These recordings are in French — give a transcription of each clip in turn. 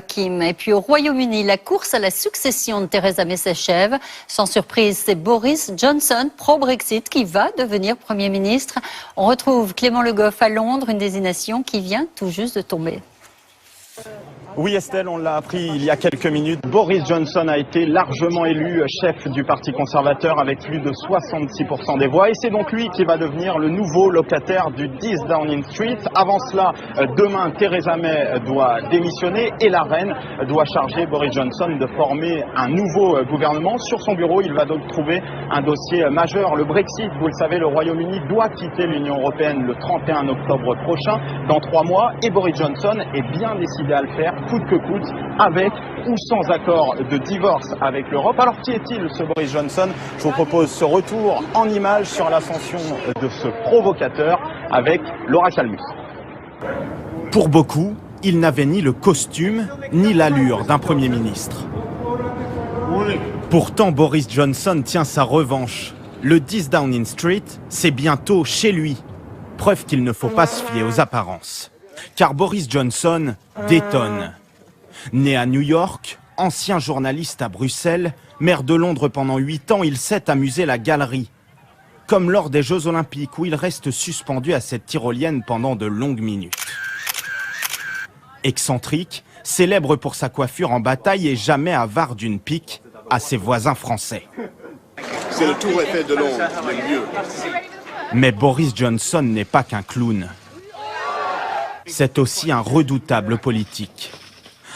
Kim. Et puis au Royaume-Uni, la course à la succession de Theresa May s'achève. Sans surprise, c'est Boris Johnson, pro-Brexit, qui va devenir Premier ministre. On retrouve Clément Le Goff à Londres, une désignation qui vient tout juste de tomber. Oui Estelle, on l'a appris il y a quelques minutes. Boris Johnson a été largement élu chef du Parti conservateur avec plus de 66% des voix. Et c'est donc lui qui va devenir le nouveau locataire du 10 Downing Street. Avant cela, demain, Theresa May doit démissionner et la reine doit charger Boris Johnson de former un nouveau gouvernement. Sur son bureau, il va donc trouver un dossier majeur. Le Brexit, vous le savez, le Royaume-Uni doit quitter l'Union européenne le 31 octobre prochain, dans 3 mois. Et Boris Johnson est bien décidé à le faire, coûte que coûte, avec ou sans accord de divorce avec l'Europe. Alors qui est-il ce Boris Johnson? Je vous propose ce retour en images sur l'ascension de ce provocateur avec Laura Calmus. Pour beaucoup, il n'avait ni le costume ni l'allure d'un Premier ministre. Pourtant, Boris Johnson tient sa revanche. Le 10 Downing Street, c'est bientôt chez lui. Preuve qu'il ne faut pas se fier aux apparences. Car Boris Johnson détonne. Né à New York, ancien journaliste à Bruxelles, maire de Londres pendant 8 ans, il sait amuser la galerie. Comme lors des Jeux Olympiques où il reste suspendu à cette tyrolienne pendant de longues minutes. Excentrique, célèbre pour sa coiffure en bataille et jamais avare d'une pique à ses voisins français. C'est le Tour Eiffel de Londres, le mieux. Mais Boris Johnson n'est pas qu'un clown. C'est aussi un redoutable politique.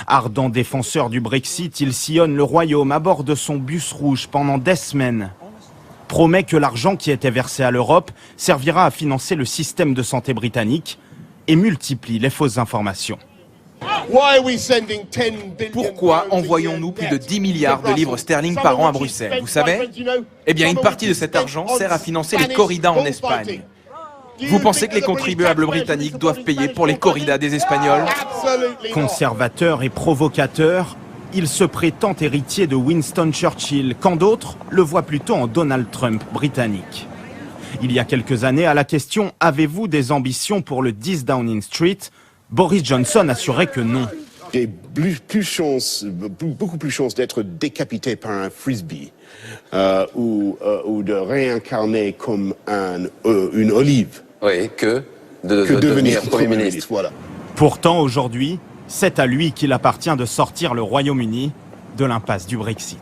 Ardent défenseur du Brexit, il sillonne le royaume à bord de son bus rouge pendant des semaines. Promet que l'argent qui était versé à l'Europe servira à financer le système de santé britannique et multiplie les fausses informations. Pourquoi envoyons-nous plus de 10 milliards de livres sterling par an à Bruxelles? Vous savez? Eh bien, une partie de cet argent sert à financer les corridas en Espagne. Vous pensez que les contribuables britanniques doivent payer pour les corridas des Espagnols? Conservateur et provocateur, il se prétend héritier de Winston Churchill, quand d'autres le voient plutôt en Donald Trump britannique. Il y a quelques années, à la question « Avez-vous des ambitions pour le 10 Downing Street ?», Boris Johnson assurait que non. J'ai beaucoup plus chance d'être décapité par un frisbee ou de réincarner comme une olive. Oui, que de devenir Premier ministre. Voilà. Pourtant, aujourd'hui, c'est à lui qu'il appartient de sortir le Royaume-Uni de l'impasse du Brexit.